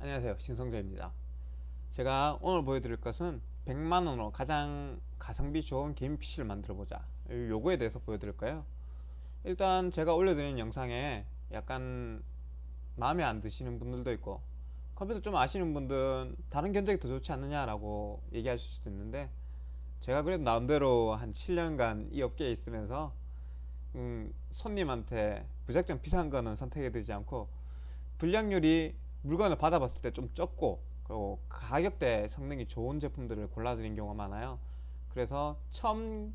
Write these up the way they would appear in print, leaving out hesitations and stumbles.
안녕하세요, 신성재입니다. 제가 오늘 보여드릴 것은 100만원으로 가장 가성비 좋은 게임 PC를 만들어보자, 요거에 대해서 보여드릴 거예요. 일단 제가 올려드린 영상에 약간 마음에 안 드시는 분들도 있고, 컴퓨터 좀 아시는 분들은 다른 견적이 더 좋지 않느냐라고 얘기하실 수도 있는데, 제가 그래도 나름대로 한 7년간 이 업계에 있으면서 손님한테 무작정 비싼 거는 선택해드리지 않고, 불량률이 물건을 받아봤을 때 좀 적고, 그리고 가격대 성능이 좋은 제품들을 골라드린 경우가 많아요. 그래서 처음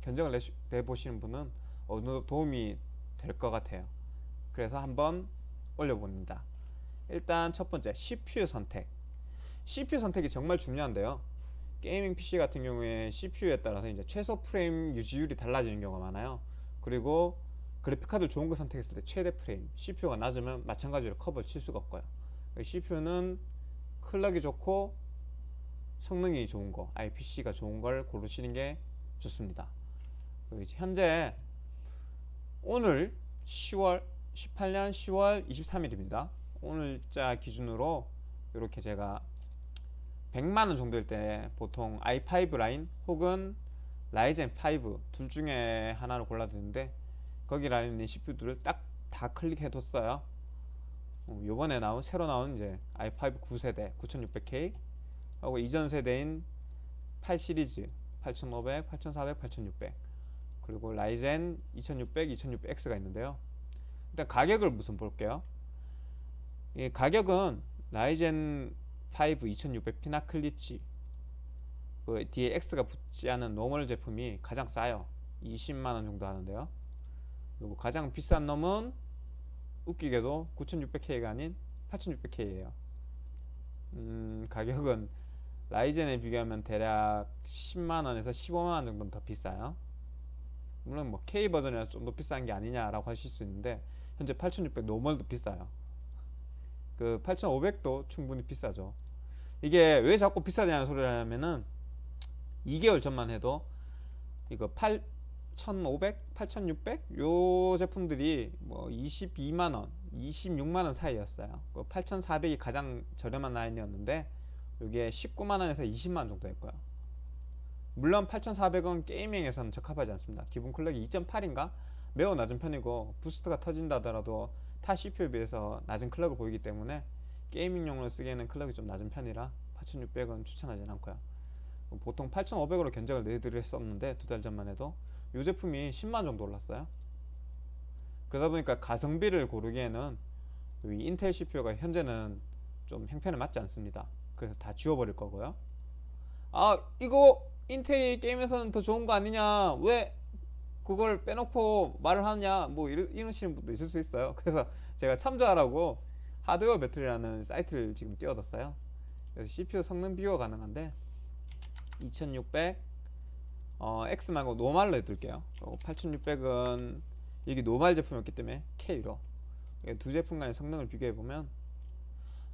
견적을 내보시는 분은 어느 정도 도움이 될 것 같아요. 그래서 한번 올려봅니다. 일단 첫 번째, CPU 선택. CPU 선택이 정말 중요한데요. 게이밍 PC 같은 경우에 CPU에 따라서 이제 최소 프레임 유지율이 달라지는 경우가 많아요. 그리고 그래픽카드 좋은 거 선택했을 때 최대 프레임, CPU가 낮으면 마찬가지로 커버를 칠 수가 없고요. CPU는 클럭이 좋고 성능이 좋은 거, IPC가 좋은 걸 고르시는 게 좋습니다. 이제 현재 오늘 18년 10월 23일입니다. 오늘자 기준으로 이렇게 제가 100만원 정도일 때 보통 i5 라인 혹은 라이젠 5 둘 중에 하나를 골라드는데, 거기 라인인 CPU들을 딱 다 클릭해뒀어요. 요번에 새로 나온 이제 i5 9세대 9600K 하고 이전 세대인 8 시리즈 8500, 8400, 8600, 그리고 라이젠 2600, 2600X가 있는데요. 일단 가격을 우선 볼게요. 이 가격은 라이젠 5 2600 피나클리치, 그 뒤에 X가 붙지 않은 노멀 제품이 가장 싸요. 20만원 정도 하는데요. 그리고 가장 비싼 놈은 웃기게도 9600K가 아닌 8600K예요. 가격은 라이젠에 비교하면 대략 10만원에서 15만원 정도는 더 비싸요. 물론 뭐 K 버전이라서 좀 더 비싼 게 아니냐라고 하실 수 있는데, 현재 8600 노멀도 비싸요. 그 8500도 충분히 비싸죠. 이게 왜 자꾸 비싸냐는 소리를 하냐면은, 2개월 전만 해도 이거 8500, 8600 요 제품들이 뭐 22만원, 26만원 사이였어요. 그 8400이 가장 저렴한 라인이었는데 이게 19만원에서 20만원 정도 했고요. 물론 8400은 게이밍에서는 적합하지 않습니다. 기본 클럭이 2.8인가 매우 낮은 편이고, 부스트가 터진다 하더라도 타 CPU에 비해서 낮은 클럭을 보이기 때문에 게이밍용으로 쓰기에는 클럭이 좀 낮은 편이라 8600은 추천하진 않고요. 보통 8500으로 견적을 내드렸었는데, 두 달 전만 해도 이 제품이 10만 정도 올랐어요. 그러다 보니까 가성비를 고르기에는 이 인텔 CPU가 현재는 좀 형편에 맞지 않습니다. 그래서 다 지워버릴 거고요. 아, 이거 인텔이 게임에서는 더 좋은 거 아니냐, 왜 그걸 빼놓고 말을 하느냐, 뭐 이러시는 분도 있을 수 있어요. 그래서 제가 참조하라고 하드웨어 배틀이라는 사이트를 지금 띄워뒀어요. 그래서 CPU 성능 비교가 가능한데, 2600 X 말고 노말로 해둘게요. 8600은 이게 노말 제품이었기 때문에 K로, 두 제품 간의 성능을 비교해보면,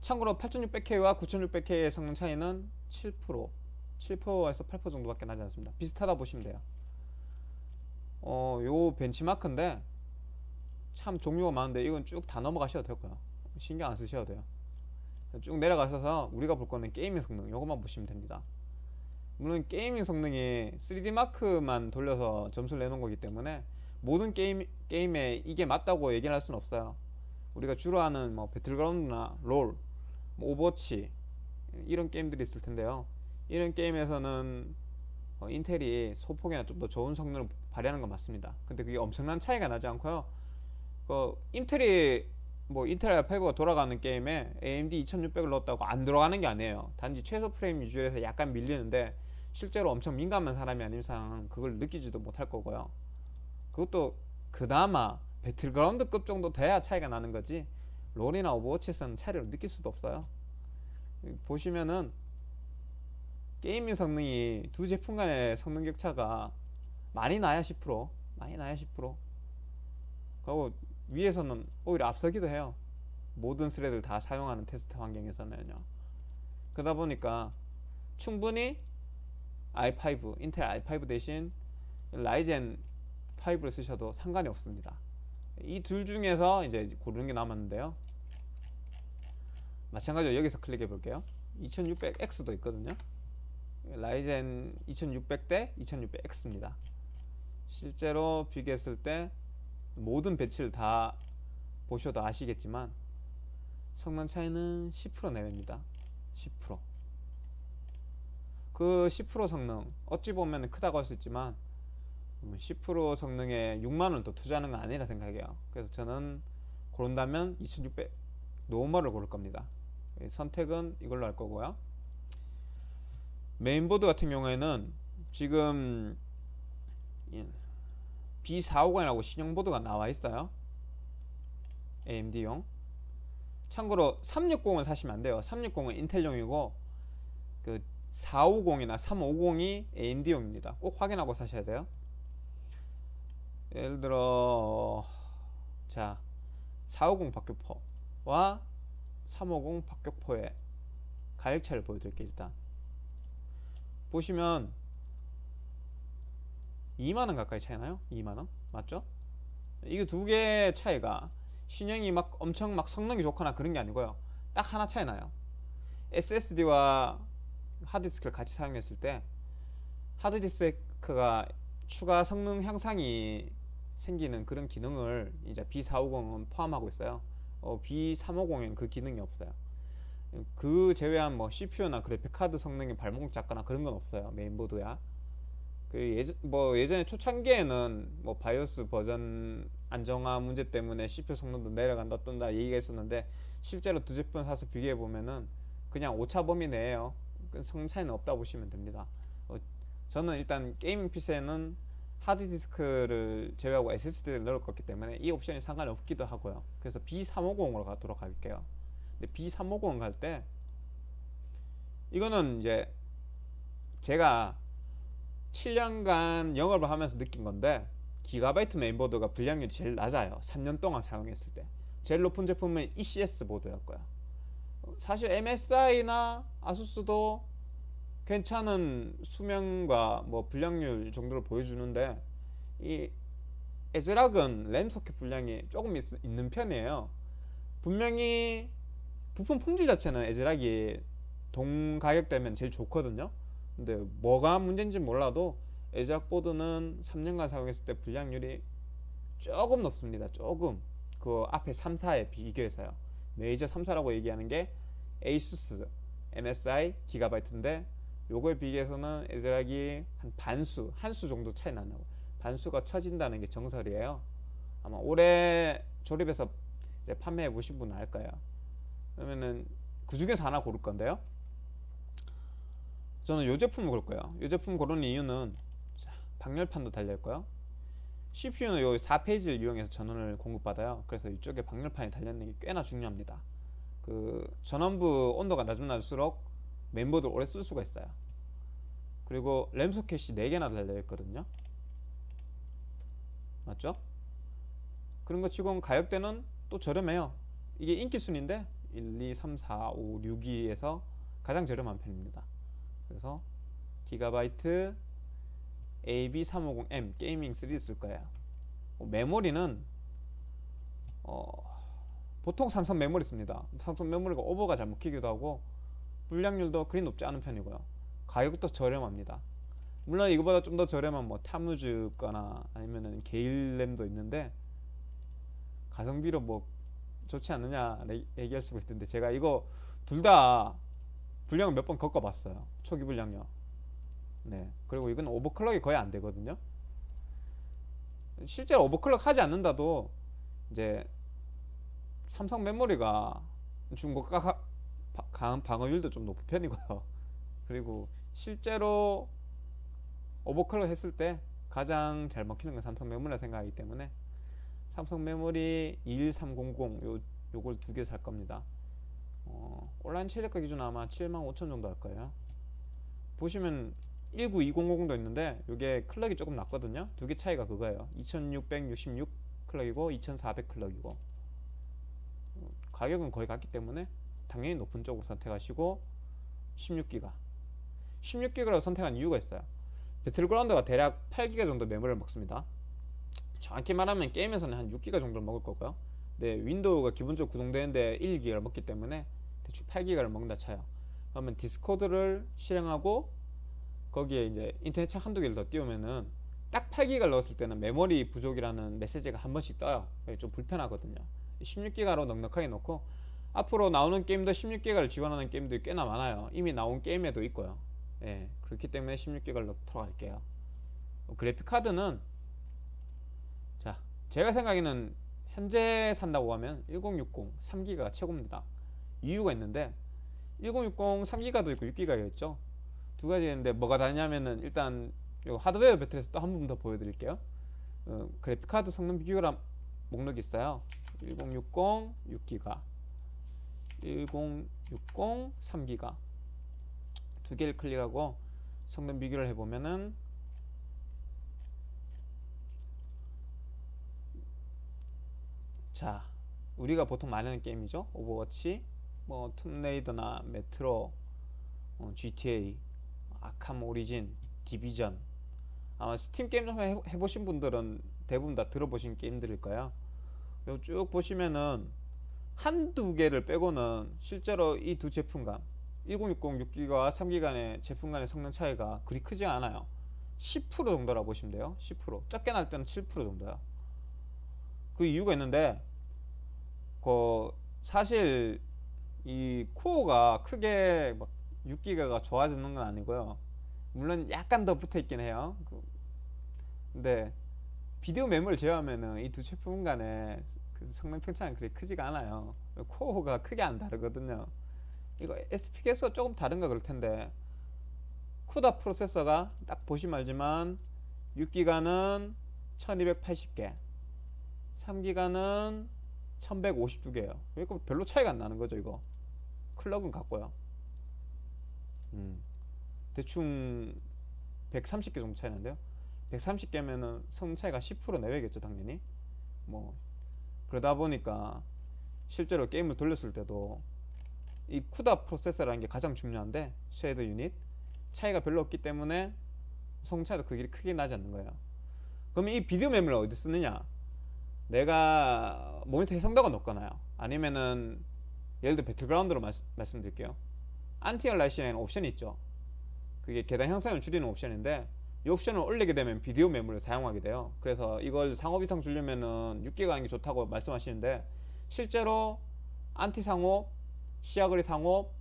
참고로 8600K와 9600K의 성능 차이는 7%, 7%에서 8% 정도밖에 나지 않습니다. 비슷하다 보시면 돼요. 요 벤치마크인데 참 종류가 많은데, 이건 쭉 다 넘어가셔도 되고요. 신경 안 쓰셔도 돼요. 쭉 내려가셔서 우리가 볼 거는 게임의 성능, 요것만 보시면 됩니다. 물론 게이밍 성능이 3D 마크만 돌려서 점수를 내놓은 거기 때문에 모든 게임에 이게 맞다고 얘기를 할 수는 없어요. 우리가 주로 하는 뭐 배틀그라운드나 롤, 뭐 오버워치 이런 게임들이 있을 텐데요. 이런 게임에서는 인텔이 소폭이나 좀 더 좋은 성능을 발휘하는 건 맞습니다. 근데 그게 엄청난 차이가 나지 않고요. 인텔이 뭐 인텔 i5가 돌아가는 게임에 AMD 2600을 넣었다고 안 들어가는 게 아니에요. 단지 최소 프레임 유지에서 약간 밀리는데, 실제로 엄청 민감한 사람이 아닌 이상 그걸 느끼지도 못할 거고요. 그것도 그나마 배틀그라운드급 정도 돼야 차이가 나는 거지, 롤이나 오버워치에서는 차이를 느낄 수도 없어요. 보시면은 게이밍 성능이 두 제품 간의 성능 격차가 많이 나야 10%, 많이 나야 10%. 그리고 위에서는 오히려 앞서기도 해요. 모든 스레드를 다 사용하는 테스트 환경에서는요. 그러다 보니까 충분히 i5, 인텔 i5 대신 라이젠 5를 쓰셔도 상관이 없습니다. 이 둘 중에서 이제 고르는 게 남았는데요. 마찬가지로 여기서 클릭해 볼게요. 2600X도 있거든요. 라이젠 2600대 2600X입니다. 실제로 비교했을 때 모든 배치를 다 보셔도 아시겠지만 성능 차이는 10% 내외입니다. 10%. 그 10% 성능 어찌 보면 크다고 할 수 있지만 10% 성능에 6만원 더 투자하는 건 아니라 생각해요. 그래서 저는 고른다면 2600 노멀을 고를 겁니다. 선택은 이걸로 할 거고요. 메인보드 같은 경우에는 지금 B450이라고 신형보드가 나와 있어요. AMD용. 참고로 360은 사시면 안 돼요. 360은 인텔용이고 그 450이나 350이 AMD용입니다. 꼭 확인하고 사셔야 돼요. 예를 들어 자 450 박격포와 350 박격포의 가격 차이를 보여드릴게요. 일단 보시면 2만원 가까이 차이나요? 2만원? 맞죠? 이게 두 개의 차이가 신형이 막 엄청 막 성능이 좋거나 그런 게 아니고요. 딱 하나 차이 나요. SSD와 하드디스크를 같이 사용했을 때 하드디스크가 추가 성능 향상이 생기는 그런 기능을 이제 B450은 포함하고 있어요. B350엔 그 기능이 없어요. 그 제외한 뭐 CPU나 그래픽카드 성능이 발목 잡거나 그런 건 없어요. 메인보드야. 예전에 초창기에는 뭐 바이오스 버전 안정화 문제 때문에 CPU 성능도 내려간다 어떤다 얘기가 있었는데 실제로 두 제품 사서 비교해 보면은 그냥 오차 범위 내에요. 성능 차이는 없다 보시면 됩니다. 저는 일단 게이밍 PC에는 하드디스크를 제외하고 SSD를 넣을 거기 때문에 이 옵션이 상관이 없기도 하고요. 그래서 B350으로 가도록 할게요. 근데 B350 갈 때 이거는 이제 제가 7년간 영업을 하면서 느낀 건데 기가바이트 메인보드가 불량률이 제일 낮아요. 3년 동안 사용했을 때 제일 높은 제품은 ECS 보드였고요. 사실 MSI나 아수스도 괜찮은 수명과 뭐 불량률 정도를 보여주는데 이 에즈락은 램 소켓 불량이 조금 있는 편이에요. 분명히 부품 품질 자체는 에즈락이 동 가격대면 제일 좋거든요. 근데 뭐가 문제인지 몰라도 에즈락 보드는 3년간 사용했을 때 불량률이 조금 높습니다. 조금 그 앞에 3사에 비교해서요. 메이저 3사라고 얘기하는 게 ASUS, MSI, 기가바이트인데 요거에 비교해서는 에즈락이 한 한 수 정도 차이 나고 반수가 처진다는 게 정설이에요. 아마 올해 조립해서 이제 판매해 보신 분은 알 거예요. 그러면은 그 중에서 하나 고를 건데요. 저는 이 제품을 고를 거예요. 이 제품 고르는 이유는 방열판도 달려있고요. CPU는 요 4페이지를 이용해서 전원을 공급받아요. 그래서 이쪽에 방열판이 달려있는 게 꽤나 중요합니다. 그 전원부 온도가 낮으면 낮을수록 메인보드를 오래 쓸 수가 있어요. 그리고 램 소켓이 4개나 달려있거든요. 맞죠? 그런 거 치고는 가격대는 또 저렴해요. 이게 인기 순위인데 1, 2, 3, 4, 5, 6위에서 가장 저렴한 편입니다. 그래서 기가바이트 AB350M 게이밍 3 쓸 거예요. 메모리는 보통 삼성 메모리 씁니다. 삼성 메모리가 오버가 잘 먹히기도 하고 불량률도 그리 높지 않은 편이고요. 가격도 저렴합니다. 물론 이거보다 좀 더 저렴한 뭐 타무즈 거나 아니면은 게일램도 있는데 가성비로 뭐 좋지 않느냐 얘기할 수가 있던데 제가 이거 둘 다 불량을 몇 번 겪어봤어요. 초기 불량요. 네. 그리고 이건 오버클럭이 거의 안 되거든요. 실제로 오버클럭 하지 않는다도 이제 삼성 메모리가 중고가 강한 방어율도 좀 높은 편이고요. 그리고 실제로 오버클럭 했을 때 가장 잘 먹히는 건 삼성 메모리라 생각하기 때문에 삼성 메모리 21300 요걸 두 개 살 겁니다. 온라인 최저가 기준 아마 75,000 정도 할 거예요. 보시면 19200도 있는데 이게 클럭이 조금 낮거든요. 두 개 차이가 그거예요. 2666 클럭이고 2400 클럭이고 가격은 거의 같기 때문에 당연히 높은 쪽으로 선택하시고 16기가 16기가로 선택한 이유가 있어요. 배틀그라운드가 대략 8기가 정도 메모리를 먹습니다. 정확히 말하면 게임에서는 한 6기가 정도를 먹을 거고요. 근데 윈도우가 기본적으로 구동되는데 1기가를 먹기 때문에 대충 8기가를 먹는다 쳐요. 그러면 디스코드를 실행하고 거기에 이제 인터넷 창 한두 개를 더 띄우면은 딱 8기가를 넣었을 때는 메모리 부족이라는 메시지가 한 번씩 떠요. 좀 불편하거든요. 16기가로 넉넉하게 넣고 앞으로 나오는 게임도 16기가를 지원하는 게임들이 꽤나 많아요. 이미 나온 게임에도 있고요. 예, 그렇기 때문에 16기가를 넣도록 할게요. 그래픽 카드는 자, 제가 생각에는 현재 산다고 하면 1060 3기가가 최고입니다. 이유가 있는데 1060 3기가도 있고 6기가가 있죠. 두 가지 있는데 뭐가 다르냐면은 일단 요 하드웨어 배틀에서 또 한 번 더 보여드릴게요. 그래픽 카드 성능 비교란 목록이 있어요. 1060 6기가 1060 3기가 두 개를 클릭하고 성능 비교를 해보면은 자, 우리가 보통 많이 하는 게임이죠. 오버워치, 뭐 툼레이더나 메트로, GTA, 아캄 오리진, 디비전. 아마 스팀 게임 좀 해보신 분들은 대부분 다 들어보신 게임들일 거예요. 요 쭉 보시면은 한두 개를 빼고는 실제로 이 두 제품 간 1060 6기가와 3기가의 제품 간의 성능 차이가 그리 크지 않아요. 10% 정도라고 보시면 돼요. 10%. 적게 날 때는 7% 정도야. 그 이유가 있는데 사실 이 코어가 크게 막 6기가가 좋아지는 건 아니고요. 물론 약간 더 붙어 있긴 해요. 근데 비디오 메모를 제외하면은 이 두 제품 간의 그 성능 편차는 그리 크지가 않아요. 코어가 크게 안 다르거든요. 이거 SP계수가 조금 다른가 그럴 텐데 쿠다 프로세서가 딱 보시면 알지만 6기가는 1280개 3기가는 1152개예요. 그러니까 별로 차이가 안 나는 거죠. 이거 클럭은 같고요. 대충 130개 정도 차이 나는데요. 130개면은 성능 차이가 10% 내외겠죠 당연히. 뭐 그러다 보니까 실제로 게임을 돌렸을 때도 이 쿠다 프로세서라는 게 가장 중요한데 쉐이더 유닛 차이가 별로 없기 때문에 성능 차이도 크게 나지 않는 거예요. 그러면 이 비디오 메모리를 어디 쓰느냐? 내가 모니터 해상도가 높거나요. 아니면은 예를 들어 배틀그라운드로 말씀드릴게요. 안티얼라이싱이라는 옵션이 있죠. 그게 계단 형상을 줄이는 옵션인데 이 옵션을 올리게 되면 비디오 메모리를 사용하게 돼요. 그래서 이걸 상업 이상 주려면은 6기가 하는 게 좋다고 말씀하시는데 실제로 안티 상업, 시야거리 상업,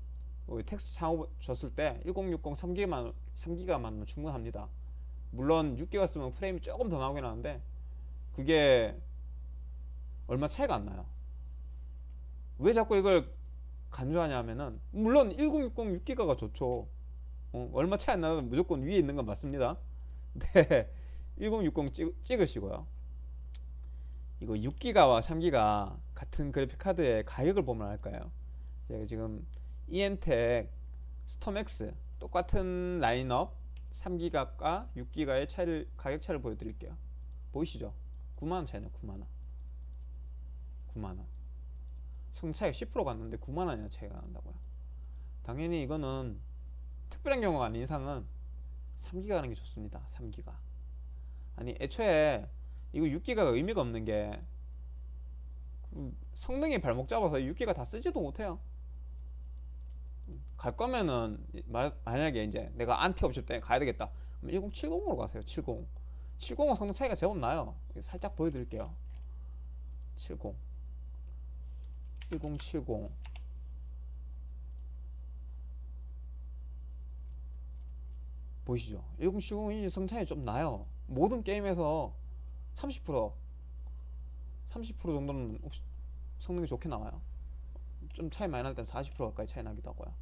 텍스트 상업 줬을 때 1060 3기가만 충분합니다. 물론 6기가 쓰면 프레임이 조금 더 나오긴 하는데 그게 얼마 차이가 안 나요. 왜 자꾸 이걸 간주하냐 하면은 물론 1060 6기가가 좋죠. 얼마 차이 안 나면 무조건 위에 있는 건 맞습니다. 네, 1060 찍으시고요. 이거 6기가와 3기가 같은 그래픽 카드의 가격을 보면 알까요? 제가 지금 EMTEC 스톰X 똑같은 라인업 3기가과 6기가의 가격 차이를 보여드릴게요. 보이시죠? 9만원 차이나 9만원. 9만원. 성능 차이가 10% 갔는데 9만원이나 차이가 난다고요. 당연히 이거는 특별한 경우가 아닌 이상은 3기가 하는 게 좋습니다. 3기가. 아니 애초에 이거 6기가가 의미가 없는 게 성능이 발목 잡아서 6기가 다 쓰지도 못해요. 갈 거면은 만약에 이제 내가 안티 옵션 때문에 가야 되겠다. 1070으로 가세요. 70. 70은 성능 차이가 제법 나요. 살짝 보여드릴게요. 70. 1070. 보이시죠? 1070이 성능 차이 좀 나요. 모든 게임에서 30% 정도는 성능이 좋게 나와요. 좀 차이 많이 날 땐 40% 가까이 차이 나기도 하고요.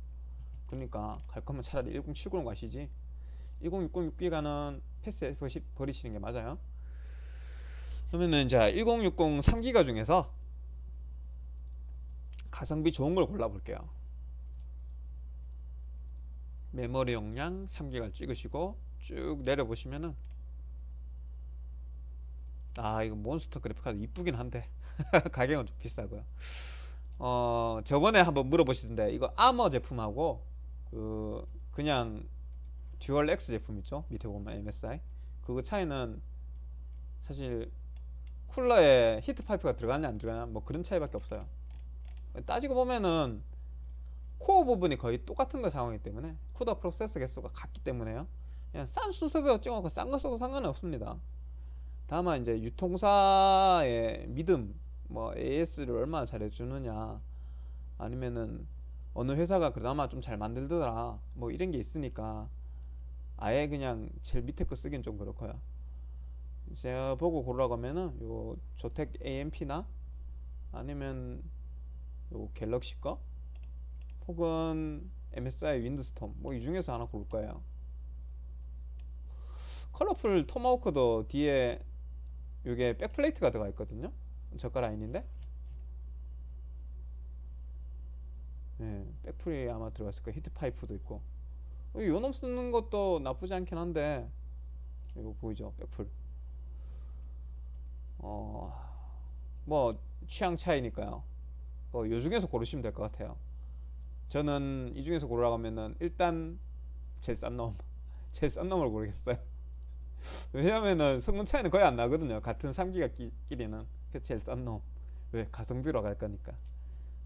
그러니까 갈 거면 차라리 1070 가시지 1060 6기가는 패스해 버리시는 게 맞아요. 그러면은 자 1060 3기가 중에서 가성비 좋은 걸 골라 볼게요. 메모리 용량 3기가를 찍으시고 쭉 내려보시면은 이거 몬스터 그래픽카드 이쁘긴 한데 가격은 좀 비싸고요. 저번에 한번 물어보시던데 이거 아머 제품하고 그냥 듀얼 X 제품 있죠? 밑에 보면 MSI 그거 차이는 사실 쿨러에 히트 파이프가 들어가냐 안 들어가냐 뭐 그런 차이밖에 없어요. 따지고 보면은 코어 부분이 거의 똑같은 거 사용하기 때문에 CUDA 프로세서 개수가 같기 때문에요. 그냥 싼 순서대로 찍어놓고 싼 거 써도 상관은 없습니다. 다만 이제 유통사의 믿음, 뭐 AS를 얼마나 잘해주느냐, 아니면은 어느 회사가 그나마 좀 잘 만들더라, 뭐 이런 게 있으니까 아예 그냥 제일 밑에 거 쓰긴 좀 그렇고요. 제가 보고 고르라고 하면은 요 조텍 AMP나 아니면 요 갤럭시 거 혹은 MSI 윈드스톰 뭐 이 중에서 하나 고를 거예요. 컬러풀 토마호크도 뒤에 요게 백플레이트가 들어가 있거든요. 저가 라인인데 네, 백플이 아마 들어갔을 거예요. 히트 파이프도 있고 요놈 쓰는 것도 나쁘지 않긴 한데 이거 보이죠? 백플 뭐 취향 차이니까요. 뭐 요 중에서 고르시면 될 것 같아요. 저는 이 중에서 고르라고 하면은 일단 제일 싼 놈 제일 싼 놈을 고르겠어요. 왜냐면은 성능 차이는 거의 안 나거든요. 같은 3기가끼리는. 그래서 제일 싼 놈. 왜? 가성비로 갈 거니까.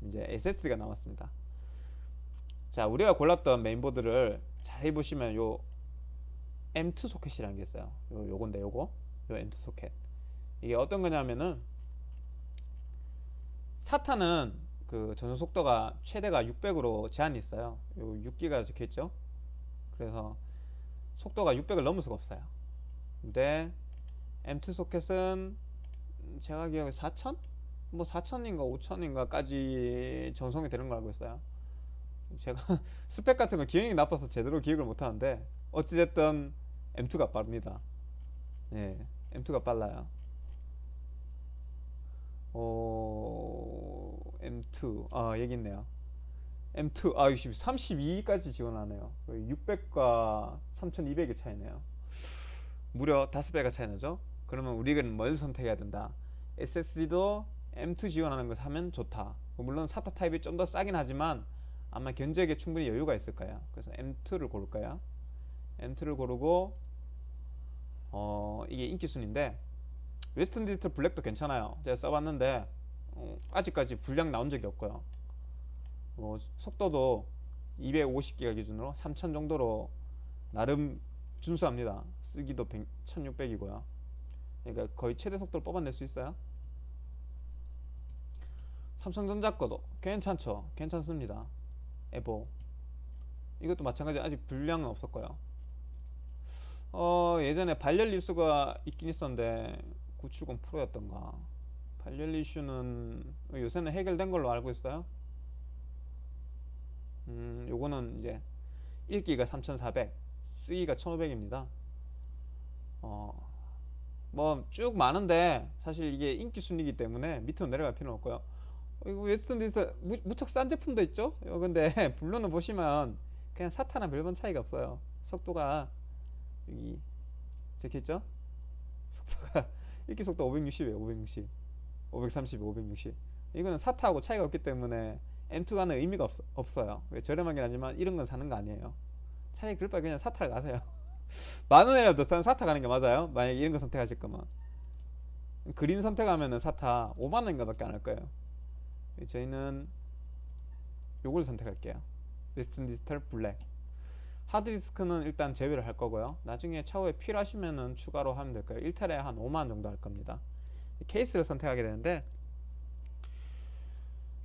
이제 SSD가 남았습니다. 자, 우리가 골랐던 메인보드를 자세히 보시면 요 M2 소켓이라는 게 있어요. 요건데 요거 요 M2 소켓. 이게 어떤 거냐면은 사타는 그 전송 속도가 최대가 600으로 제한이 있어요. 요 6기가 적혀있죠. 그래서 속도가 600을 넘을 수가 없어요. 근데 M2 소켓은 제가 기억에 4000? 뭐 4000인가 5000인가까지 전송이 되는 걸 알고 있어요. 제가 스펙 같은 거 기억이 나빠서 제대로 기억을 못 하는데 어찌됐든 M2가 빠릅니다. 네, M2가 빨라요. M2 여기 있네요. M2 32까지 지원하네요. 600과 3200의 차이네요. 무려 5배가 차이 나죠. 그러면 우리는 뭘 선택해야 된다. SSD도 M2 지원하는 거 사면 좋다. 물론 사타 타입이 좀 더 싸긴 하지만 아마 견적에 충분히 여유가 있을 거예요. 그래서 M2를 고를 거예요. M2를 고르고 이게 인기 순인데 웨스턴 디지털 블랙도 괜찮아요. 제가 써봤는데 아직까지 불량 나온 적이 없고요. 속도도 250기가 기준으로 3000 정도로 나름 준수합니다. 쓰기도 1600이고요. 그러니까 거의 최대 속도를 뽑아낼 수 있어요. 삼성전자 거도 괜찮죠. 괜찮습니다. 에보 이것도 마찬가지. 아직 불량은 없었고요. 예전에 발열 이슈가 있긴 있었는데 970 프로였던가. 발열 이슈는 요새는 해결된 걸로 알고 있어요. 요거는 이제 1기가 3400, 쓰기가 1500입니다. 뭐 쭉 많은데 사실 이게 인기 순위이기 때문에 밑으로 내려갈 필요는 없고요. 이거 웨스턴 디지털 무척 싼 제품도 있죠. 근데 블루는 보시면 그냥 사타나 별반 차이가 없어요. 속도가 여기 적혀있죠. 속도가 1기 속도 560이에요. 560, 530, 560. 이거는 사타하고 차이가 없기 때문에 M2가는 의미가 없어요. 왜 저렴하긴 하지만 이런 건 사는 거 아니에요. 차라리 그럴 바에 그냥 사타를 가세요. 10,000원이라도 싼 사타 가는 게 맞아요. 만약에 이런 거 선택하실 거면. 그린 선택하면은 사타 50,000원인가 밖에 안 할 거예요. 저희는 요걸 선택할게요. 웨스턴 디지털 블랙. 하드디스크는 일단 제외를 할 거고요. 나중에 차후에 필요하시면은 추가로 하면 될 거예요. 1테라에 한 5만원 정도 할 겁니다. 케이스를 선택하게 되는데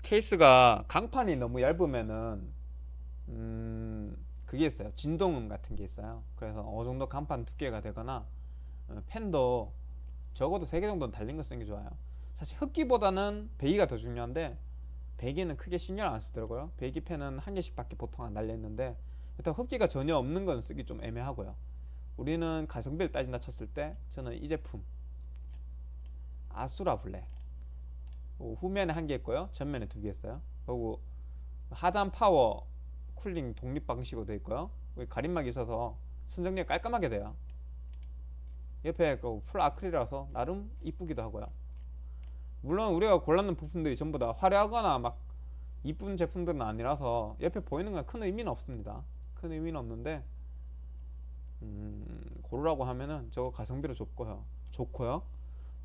케이스가 강판이 너무 얇으면은 그게 있어요. 진동음 같은 게 있어요. 그래서 어느 정도 강판 두께가 되거나 펜도 적어도 3개 정도는 달린 거 쓰는 게 좋아요. 사실 흡기보다는 배기가 더 중요한데 배기는 크게 신경 안 쓰더라고요. 배기 펜은 한 개씩밖에 보통 안 달려있는데 일단 흡기가 전혀 없는 건 쓰기 좀 애매하고요. 우리는 가성비를 따진다 쳤을 때 저는 이 제품 아수라 블랙, 후면에 한 개 있고요, 전면에 2개 있어요. 그리고 하단 파워 쿨링 독립 방식으로 되어 있고요. 가림막이 있어서 선정리가 깔끔하게 돼요. 옆에 풀 아크릴이라서 나름 이쁘기도 하고요. 물론 우리가 골랐는 부품들이 전부 다 화려하거나 막 이쁜 제품들은 아니라서 옆에 보이는 건 큰 의미는 없습니다. 큰 의미는 없는데 고르라고 하면은 저거 가성비로 좋고요.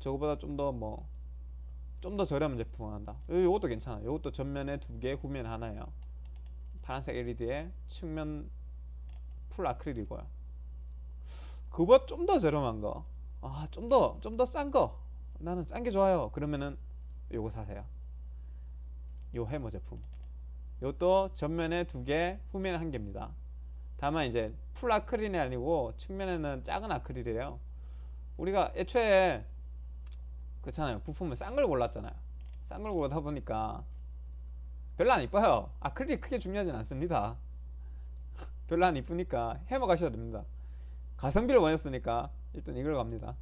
저거보다 좀 더 저렴한 제품 한다. 요것도 괜찮아요. 요것도 전면에 2개, 후면에 하나예요. 파란색 LED에 측면 풀 아크릴이고요. 그거 좀 더 저렴한 거, 좀 더 싼 거, 나는 싼 게 좋아요. 그러면은 요거 사세요. 요 해머 제품. 요것도 전면에 2개, 후면에 1개입니다. 다만 이제 풀 아크릴이 아니고 측면에는 작은 아크릴이에요. 우리가 애초에 그렇잖아요. 부품을 싼 걸 골랐잖아요. 싼 걸 고르다 보니까 별로 안 이뻐요. 아크릴이 크게 중요하진 않습니다. 별로 안 이쁘니까 해머 가셔도 됩니다. 가성비를 원했으니까 일단 이걸 갑니다.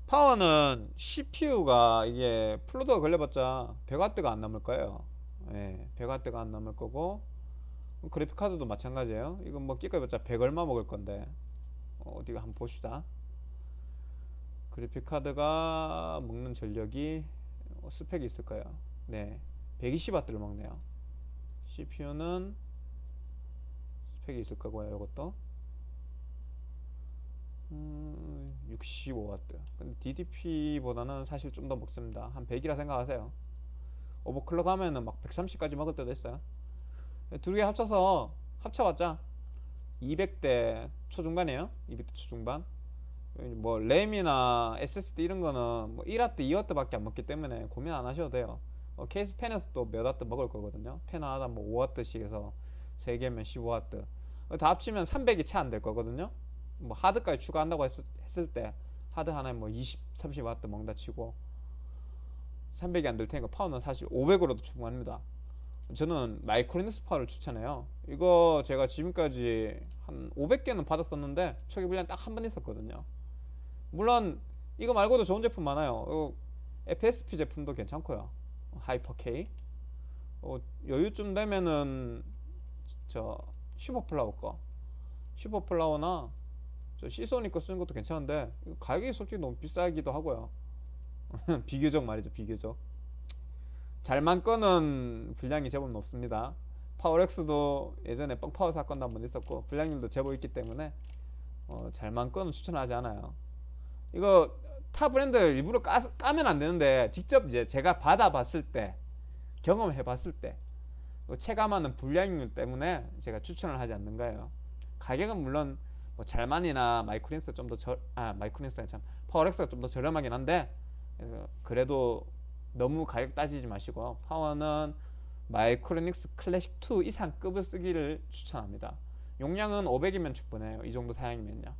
파워는 CPU가 이게 플루드가 걸려봤자 100W가 안 남을 거예요. 예, 100W가 안 남을 거고, 그래픽 카드도 마찬가지예요. 이건 뭐 끼까봤자 100 얼마 먹을 건데, 어디 한번 봅시다. 그래픽 카드가 먹는 전력이 스펙이 있을 거예요. 네, 120W를 먹네요. CPU는 스펙이 있을 거고요. 이것도 65W. 근데 DDP보다는 사실 좀 더 먹습니다. 한 100이라 생각하세요. 오버클럭 하면은 막 130까지 먹을 때도 있어요. 두 개 합쳐봤자 200대 초중반이에요. 200대 초중반. 뭐 램이나 SSD 이런 거는 뭐 1W, 2W 밖에 안 먹기 때문에 고민 안 하셔도 돼요. 케이스 펜에서 또 몇 W 먹을 거거든요. 펜 하나당 뭐 5W씩 해서 3개면 15W. 다 합치면 300이 채 안 될 거거든요. 뭐 하드까지 추가한다고 했을 때 하드 하나에 뭐 20, 30W 먹는다 치고 300이 안 될 테니까 파워는 사실 500으로도 충분합니다. 저는 마이크로닉스 파워를 추천해요. 이거 제가 지금까지 한 500개는 받았었는데 초기 분량 딱 한 번 있었거든요. 물론 이거 말고도 좋은 제품 많아요. FSP 제품도 괜찮고요. 하이퍼 K. 여유쯤 되면은 저 슈퍼플라워나 저 시소닉 거 쓰는 것도 괜찮은데 가격이 솔직히 너무 비싸기도 하고요. 비교적 말이죠. 비교적 잘만 거는 분량이 제법 높습니다. 파워렉스도 예전에 뻥파워 사건도 한번 있었고 분량률도 제법 있기 때문에 잘만 거는 추천하지 않아요. 이거 타 브랜드 일부러 까면 안 되는데 직접 이제 제가 받아봤을 때 경험해 봤을 때 체감하는 분량률 때문에 제가 추천을 하지 않는 거예요. 가격은 물론 뭐 잘만이나 마이크로닉스 좀 더 마이크로닉스가 참 파워렉스가 좀 더 저렴하긴 한데 그래도 너무 가격 따지지 마시고 파워는 마이크로닉스 클래식 2 이상 급을 쓰기를 추천합니다. 용량은 500이면 충분해요. 이 정도 사양이면요.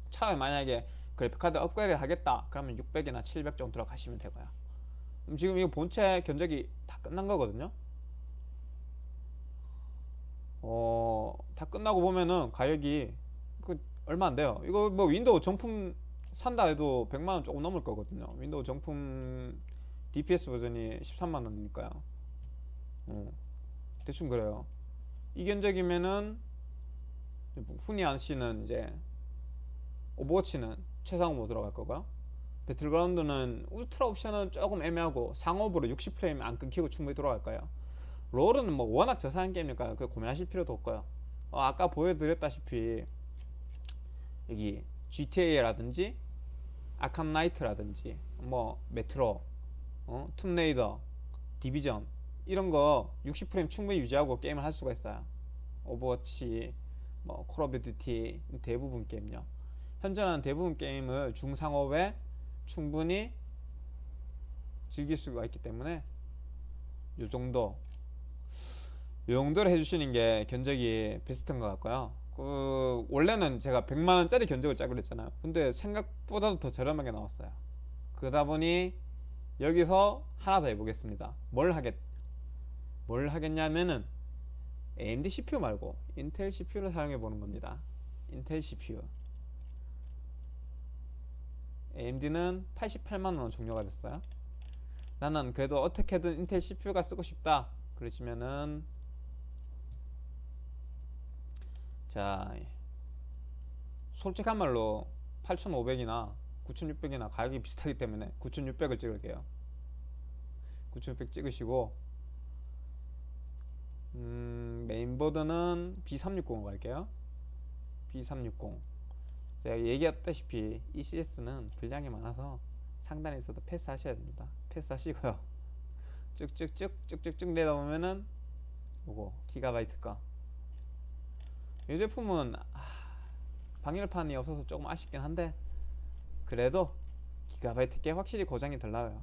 차후에 만약에 그래픽카드 업그레이드 하겠다 그러면 600이나 700 정도 들어가시면 되고요. 지금 이거 본체 견적이 다 끝난 거거든요. 다 끝나고 보면은 가격이 얼마 안 돼요. 이거 뭐 윈도우 정품 산다 해도 100만원 조금 넘을 거거든요. 윈도우 정품 DPS 버전이 13만원이니까요. 대충 그래요. 이 견적이면은 흔히 아시는 이제 오버워치는 최상으로 들어갈 거고요. 배틀그라운드는 울트라 옵션은 조금 애매하고 상업으로 60프레임 안 끊기고 충분히 들어갈 거예요. 롤은 뭐 워낙 저사양 게임이니까 그 고민하실 필요도 없고요. 아까 보여드렸다시피 여기 GTA라든지 아캄 나이트라든지 뭐 메트로, 툼레이더, 디비전 이런 거 60프레임 충분히 유지하고 게임을 할 수가 있어요. 오버워치, 뭐 콜 오브 듀티 대부분 게임요. 현존하는 대부분 게임을 중상업에 충분히 즐길 수가 있기 때문에 요 정도로 해주시는 게 견적이 베스트인 것 같고요. 원래는 제가 100만원짜리 견적을 짜기로 했잖아요. 근데 생각보다도 더 저렴하게 나왔어요. 그러다 보니 여기서 하나 더 해보겠습니다. 뭘 하겠냐면은 AMD CPU 말고 인텔 CPU를 사용해 보는 겁니다. 인텔 CPU AMD는 88만원 종료가 됐어요. 나는 그래도 어떻게든 인텔 CPU가 쓰고 싶다 그러시면은 자, 솔직한 말로 8500이나 9600이나 가격이 비슷하기 때문에 9600을 찍을게요. 9600 찍으시고 메인보드는 B360으로 갈게요. B360 제가 얘기했다시피 ECS는 분량이 많아서 상단에 있어도 패스하셔야 됩니다. 패스하시고요. 쭉쭉쭉 내다 보면은 요거 기가바이트 거. 이 제품은 방열판이 없어서 조금 아쉽긴 한데 그래도 기가바이트 게 확실히 고장이 덜 나와요.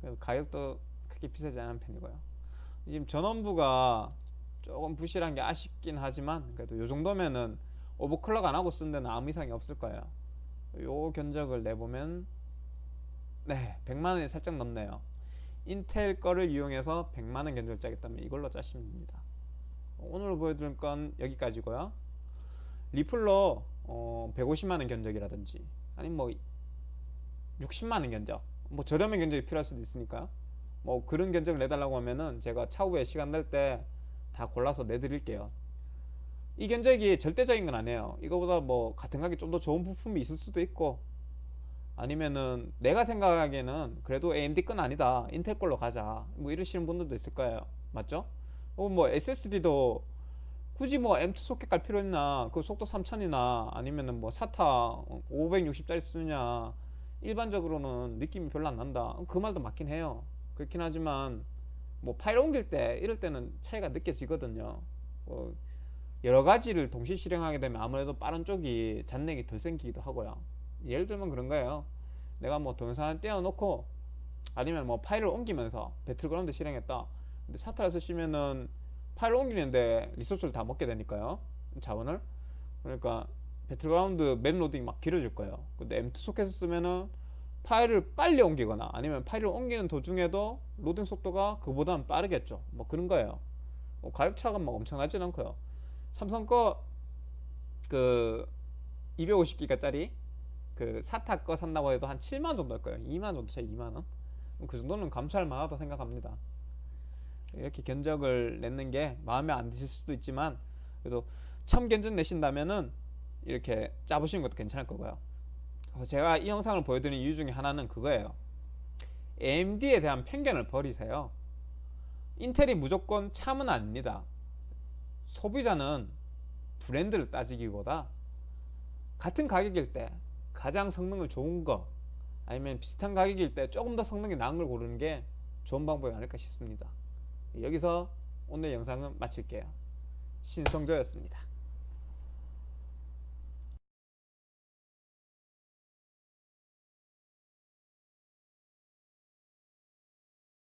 그래서 가격도 크게 비싸지 않은 편이고요. 지금 전원부가 조금 부실한 게 아쉽긴 하지만 그래도 요 정도면은 오버클럭 안 하고 쓴 데는 아무 이상이 없을 거예요. 요 견적을 내보면 네 100만원이 살짝 넘네요. 인텔 거를 이용해서 100만원 견적을 짜겠다면 이걸로 짜시면 됩니다. 오늘 보여드릴 건 여기까지고요. 리플로 150만원 견적이라든지 아니면 뭐 60만원 견적, 뭐 저렴한 견적이 필요할 수도 있으니까요. 뭐 그런 견적을 내달라고 하면은 제가 차후에 시간 날 때 다 골라서 내드릴게요. 이 견적이 절대적인 건 아니에요. 이거보다 뭐 같은 가격에 좀 더 좋은 부품이 있을 수도 있고 아니면은 내가 생각하기에는 그래도 AMD 건 아니다, 인텔 걸로 가자, 뭐 이러시는 분들도 있을 거예요. 맞죠? 뭐 SSD도 굳이 뭐 M2 소켓 갈 필요 있나? 그 속도 3000이나 아니면은 뭐 SATA 560짜리 쓰느냐? 일반적으로는 느낌이 별로 안 난다. 그 말도 맞긴 해요. 그렇긴 하지만 뭐 파일 옮길 때 이럴 때는 차이가 느껴지거든요. 여러 가지를 동시 실행하게 되면 아무래도 빠른 쪽이 잔내기 덜 생기기도 하고요. 예를 들면 그런 거예요. 내가 뭐 동영상을 떼어놓고 아니면 뭐 파일을 옮기면서 배틀그라운드 실행했다. 근데 사타를 쓰시면은 파일을 옮기는데 리소스를 다 먹게 되니까요. 자원을. 그러니까 배틀그라운드 맵 로딩이 막 길어질 거예요. 근데 M2 소켓을 쓰면은 파일을 빨리 옮기거나 아니면 파일을 옮기는 도중에도 로딩 속도가 그보다는 빠르겠죠. 뭐 그런 거예요. 가격 차가 막 엄청나진 않고요. 삼성 거 그 250기가짜리 그 사타 거 산다고 해도 한 7만 정도 할 거예요. 2만 정도 차이, 2만 원. 그 정도는 감수할 만하다 생각합니다. 이렇게 견적을 내는 게 마음에 안 드실 수도 있지만 그래도 처음 견적 내신다면은 이렇게 짜보시는 것도 괜찮을 거고요. 제가 이 영상을 보여드리는 이유 중에 하나는 그거예요. AMD에 대한 편견을 버리세요. 인텔이 무조건 참은 아닙니다. 소비자는 브랜드를 따지기보다 같은 가격일 때 가장 성능을 좋은 거 아니면 비슷한 가격일 때 조금 더 성능이 나은 걸 고르는 게 좋은 방법이 아닐까 싶습니다. 여기서 오늘 영상은 마칠게요. 신성조였습니다.